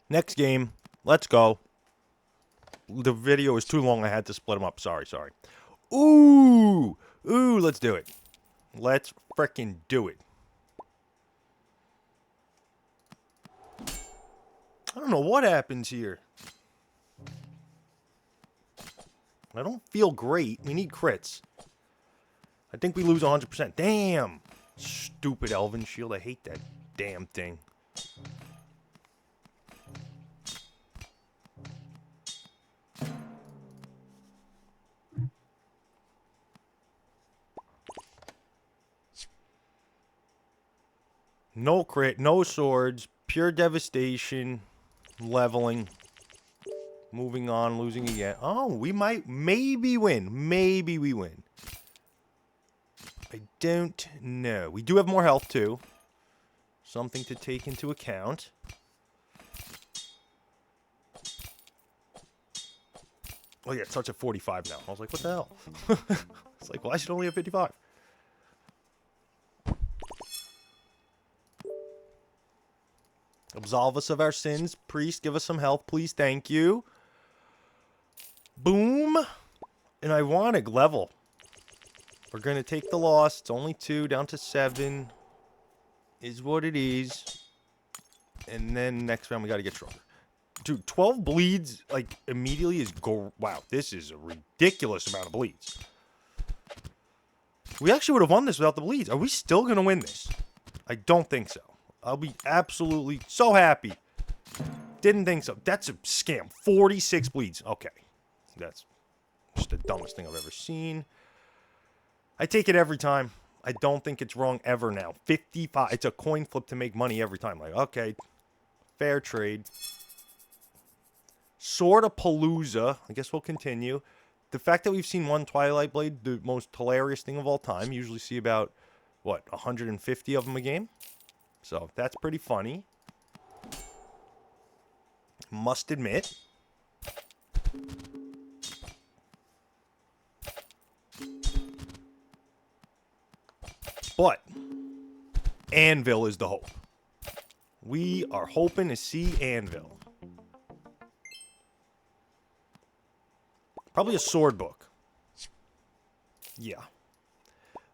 Next game. Let's go. The video is too long. I had to split them up. Sorry. Ooh. Ooh, let's do it. Let's frickin' do it. I don't know what happens here. I don't feel great. We need crits. I think we lose 100%. Damn. Stupid Elven Shield. I hate that damn thing. No crit, no swords, pure devastation, leveling, moving on, losing again. Oh, we might, maybe win. Maybe we win. I don't know. We do have more health, too. Something to take into account. Oh, yeah, it starts at 45 now. I was like, what the hell? It's like, well, I should only have 55. Absolve us of our sins. Priest, give us some health, please. Thank you. Boom. And Ironic level. We're going to take the loss. It's only 2, down to 7. Is what it is. And then next round, we got to get stronger. Dude, 12 bleeds, like, immediately is go. Wow, this is a ridiculous amount of bleeds. We actually would have won this without the bleeds. Are we still going to win this? I don't think so. I'll be absolutely so happy. Didn't think so. That's a scam. 46 bleeds. Okay. That's just the dumbest thing I've ever seen. I take it every time. I don't think it's wrong ever now. 55. It's a coin flip to make money every time. Like, okay. Fair trade. Sword of Palooza. I guess we'll continue. The fact that we've seen one Twilight Blade, the most hilarious thing of all time. You usually see about, what, 150 of them a game? So, that's pretty funny. Must admit. But, Anvil is the hope. We are hoping to see Anvil. Probably a sword book. Yeah.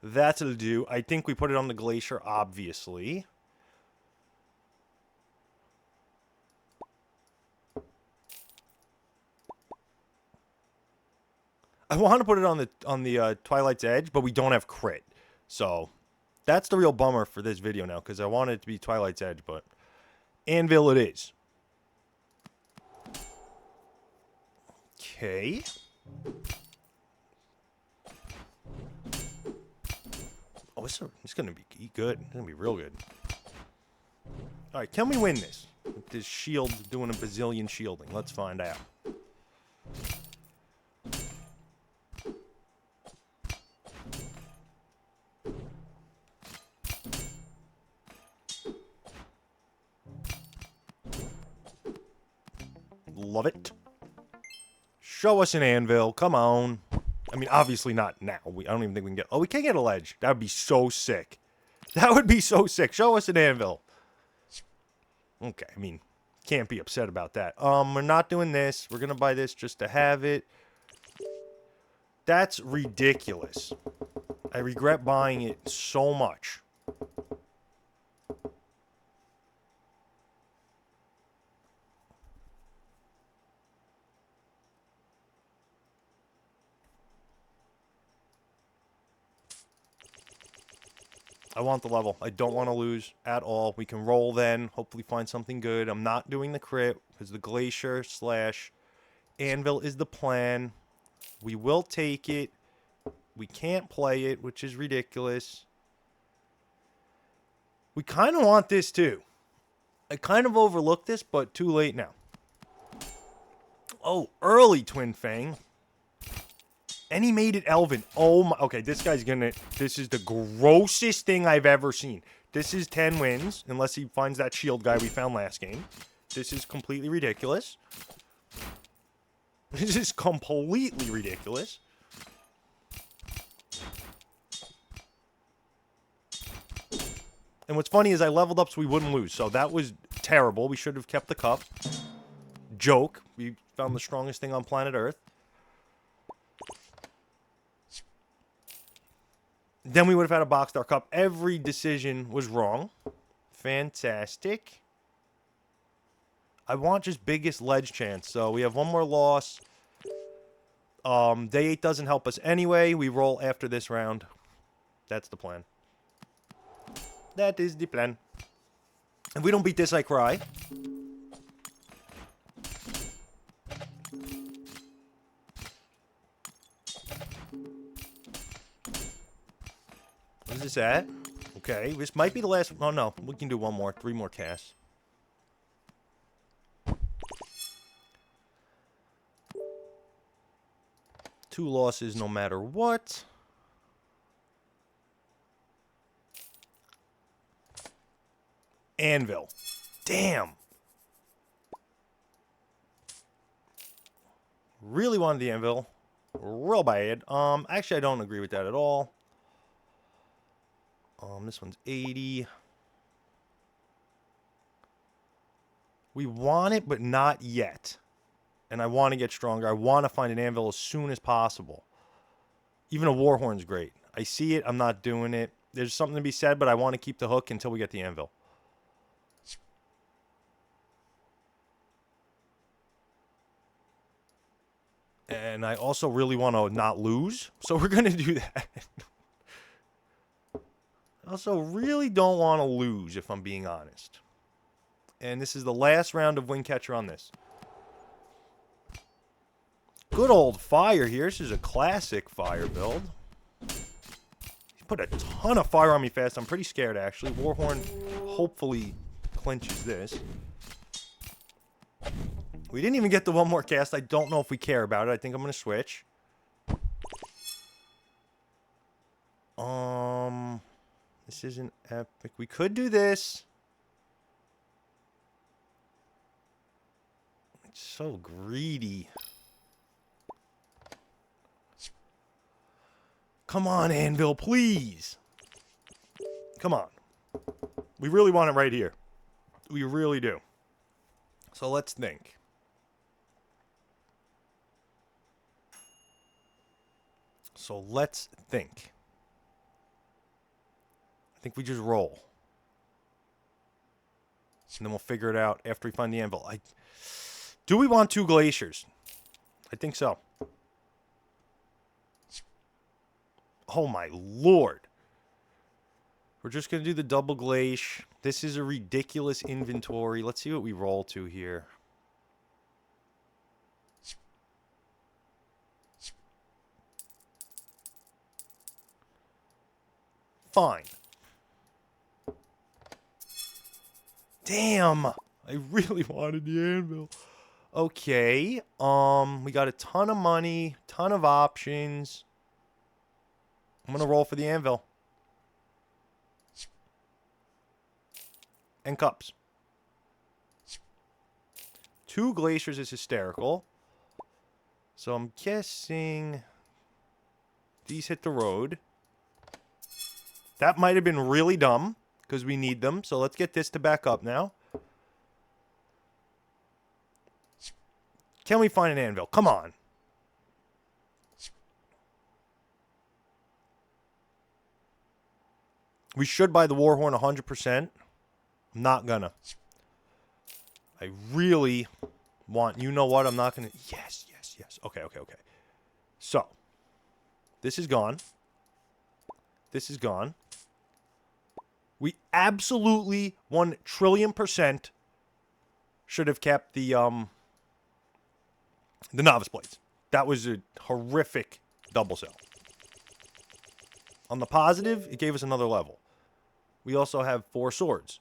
That'll do. I think we put it on the Glacier, obviously. I want to put it on the Twilight's Edge, but we don't have crit. So, that's the real bummer for this video now, because I want it to be Twilight's Edge, but Anvil it is. Okay. Oh, it's going to be good. It's going to be real good. All right, can we win this? With this shield doing a bazillion shielding. Let's find out. Love it. Show us an Anvil. Come on. I mean, obviously not now. I don't even think we can get... Oh, we can get a ledge. That would be so sick. That would be so sick. Show us an Anvil. Okay, I mean, can't be upset about that. We're not doing this. We're going to buy this just to have it. That's ridiculous. I regret buying it so much. I want the level. I don't want to lose at all. We can roll then. Hopefully find something good. I'm not doing the crit because the Glacier / Anvil is the plan. We will take it. We can't play it, which is ridiculous. We kind of want this too. I kind of overlooked this, but too late now. Oh, early Twin Fang. And he made it Elven. Oh my. Okay, this guy's gonna... This is the grossest thing I've ever seen. This is 10 wins, unless he finds that shield guy we found last game. This is completely ridiculous. This is completely ridiculous. And what's funny is I leveled up so we wouldn't lose. So that was terrible. We should have kept the cup. joke. We found the strongest thing on planet Earth. Then we would have had a box star cup. Every decision was wrong. Fantastic. I want just biggest ledge chance. So we have one more loss. Day 8 doesn't help us anyway. We roll after this round. That's the plan. That is the plan. If we don't beat this, I cry. What is this at? Okay, this might be the last. Oh no, we can do one more. 3 more casts. Two losses no matter what. Anvil. Damn. Really wanted the Anvil. Real bad. Actually, I don't agree with that at all. This one's 80. We want it, but not yet. And I want to get stronger. I want to find an Anvil as soon as possible. Even a Warhorn's great. I see it. I'm not doing it. There's something to be said, but I want to keep the hook until we get the Anvil. And I also really want to not lose. So we're going to do that. I also really don't want to lose, if I'm being honest. And this is the last round of Windcatcher on this. Good old fire here. This is a classic fire build. He put a ton of fire on me fast. I'm pretty scared, actually. Warhorn hopefully clinches this. We didn't even get the one more cast. I don't know if we care about it. I think I'm going to switch. This isn't epic. We could do this. It's so greedy. Come on, Anvil, please. Come on. We really want it right here. We really do. So let's think. So let's think. I think we just roll. And then we'll figure it out after we find the Anvil. Do we want 2 glaciers? I think so. Oh my lord. We're just going to do the double glacier. This is a ridiculous inventory. Let's see what we roll to here. Fine. Damn. I really wanted the Anvil. Okay. We got a ton of money, ton of options. I'm going to roll for the Anvil. And cups. 2 glaciers is hysterical. So I'm guessing these hit the road. That might have been really dumb because we need them. So let's get this to back up now. Can we find an Anvil? Come on. We should buy the Warhorn 100%. I'm not gonna. I really want... You know what? I'm not gonna... Yes, yes, yes. Okay, okay, okay. So. This is gone. This is gone. We absolutely 1,000,000,000,000% should have kept the novice blades. That was a horrific double sell. On the positive, it gave us another level. We also have 4 swords.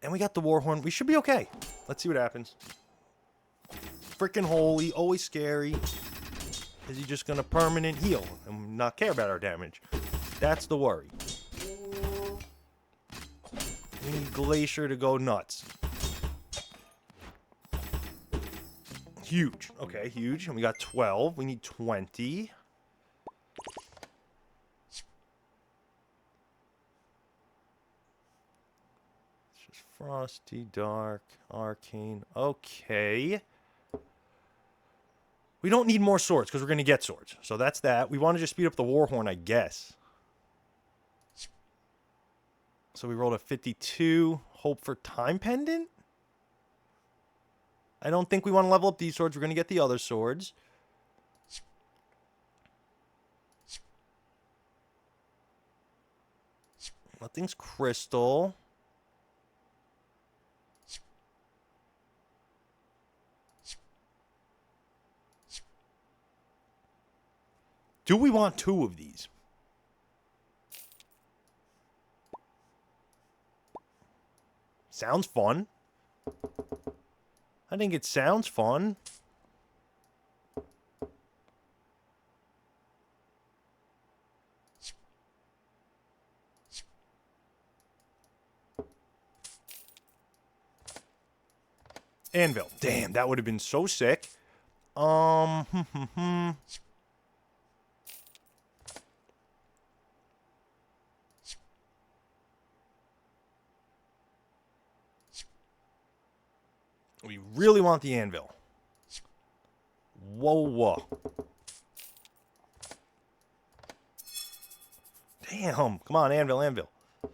And we got the Warhorn. We should be okay. Let's see what happens. Freaking holy. Always scary. Is he just going to permanent heal and not care about our damage? That's the worry. We need Glacier to go nuts. Huge. Okay, huge. And we got 12. We need 20. Frosty, dark, arcane. Okay. We don't need more swords because we're going to get swords. So that's that. We want to just speed up the Warhorn, I guess. So we rolled a 52. Hope for Time Pendant? I don't think we want to level up these swords. We're going to get the other swords. Nothing's crystal. Do we want 2 of these? Sounds fun. I think it sounds fun. Anvil. Damn, that would have been so sick. We really want the anvil. Whoa, whoa. Damn. Come on, anvil, anvil. We're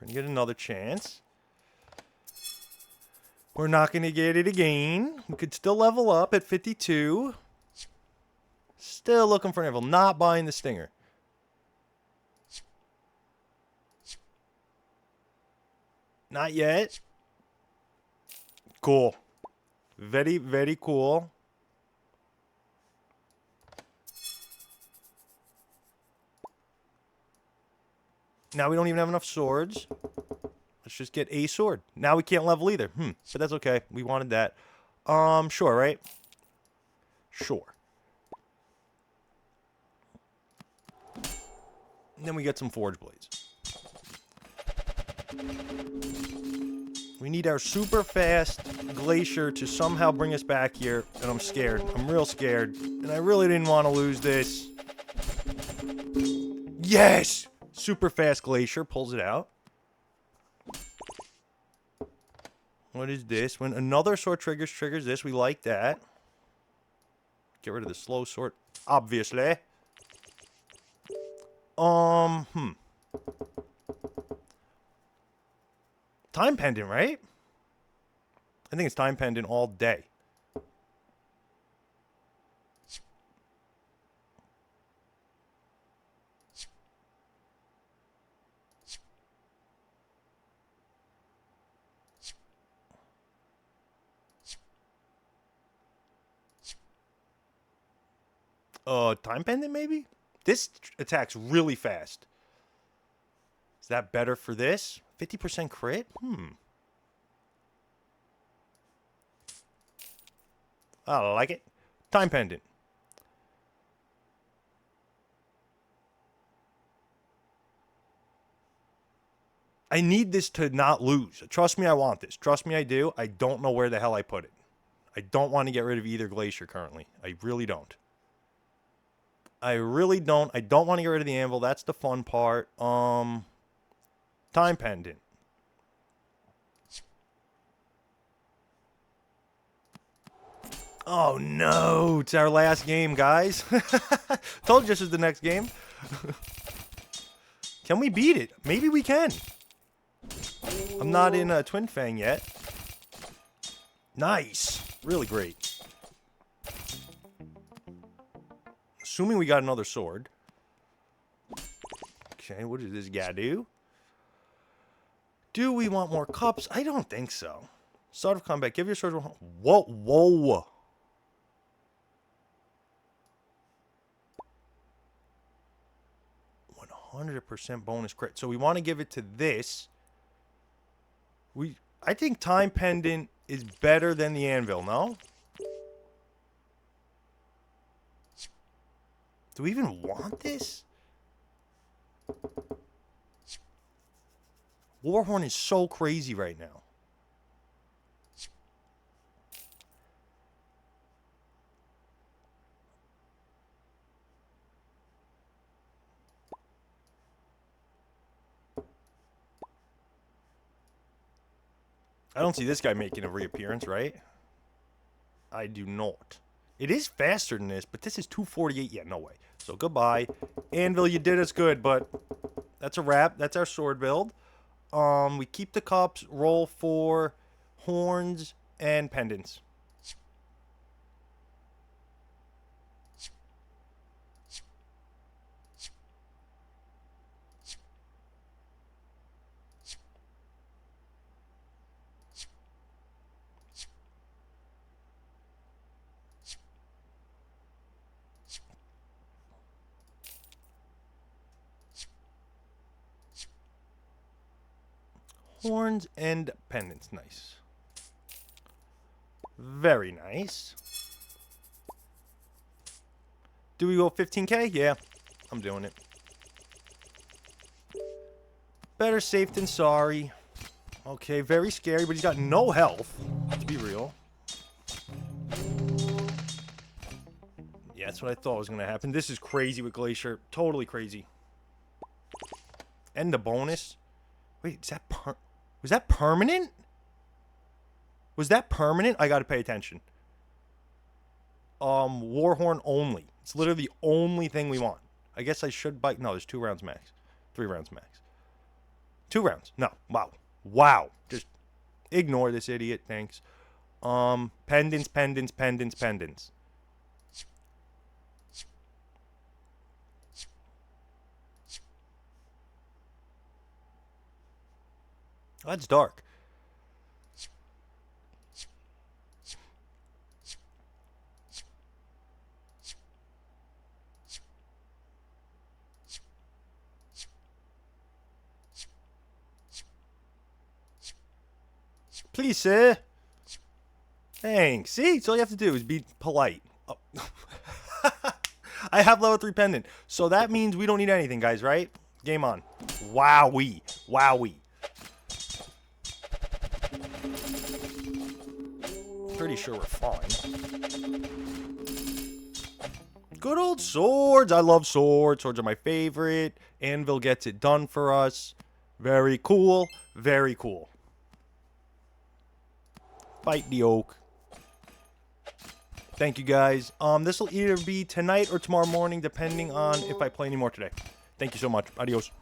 going to get another chance. We're not going to get it again. We could still level up at 52. Still looking for an anvil. Not buying the stinger. Not yet. Cool. Very, very cool. Now we don't even have enough swords. Let's just get a sword. Now we can't level either. But that's okay. We wanted that. Sure, right? Sure. And then we get some forge blades. We need our super fast Glacier to somehow bring us back here. And I'm scared. I'm real scared. And I really didn't want to lose this. Yes! Super fast Glacier pulls it out. What is this? When another sword triggers this. We like that. Get rid of the slow sword. Obviously. Time pendant, right? I think it's time pendant all day. Time pendant maybe? This attacks really fast. Is that better for this? 50% crit? I like it. Time pendant. I need this to not lose. Trust me, I want this. Trust me, I do. I don't know where the hell I put it. I don't want to get rid of either Glacier currently. I really don't. I really don't. I don't want to get rid of the anvil. That's the fun part. Time pendant. Oh no, it's our last game, guys. Told you this is the next game. Can we beat it? Maybe we can. I'm not in Twin Fang yet. Nice. Really great. Assuming we got another sword. Okay, what does this guy do? Do we want more cups? I don't think so. Start of combat. Give your sword... Whoa, whoa. %100% bonus crit. So we want to give it to this. I think Time Pendant is better than the Anvil, no? Do we even want this? Warhorn is so crazy right now. I don't see this guy making a reappearance, right? I do not. It is faster than this, but this is 248. Yeah, no way. So goodbye. Anvil, you did us good, but that's a wrap. That's our sword build. We keep the cups, roll for horns and pendants. Horns and pendants. Nice. Very nice. Do we go 15k? Yeah, I'm doing it. Better safe than sorry. Okay, very scary, but he's got no health. Let's be real. Yeah, that's what I thought was going to happen. This is crazy with Glacier. Totally crazy. And the bonus. Wait, is that was that permanent? Was that permanent? I got to pay attention. Warhorn only. It's literally the only thing we want. I guess I should bite. No, there's 2 rounds max. 3 rounds max. 2 rounds. No. Wow. Wow. Just ignore this idiot. Thanks. Pendants, pendants, pendants, pendants. Oh, that's dark. Please, sir. Thanks. See? That's all you have to do is be polite. Oh. I have level 3 pendant. So that means we don't need anything, guys, right? Game on. Wowee. Wowee. Pretty sure we're fine. Good old swords. I love swords. Swords are my favorite. Anvil gets it done for us. Very cool. Very cool. Fight the oak. Thank you, guys. This will either be tonight or tomorrow morning, depending on if I play any more today. Thank you so much. Adios.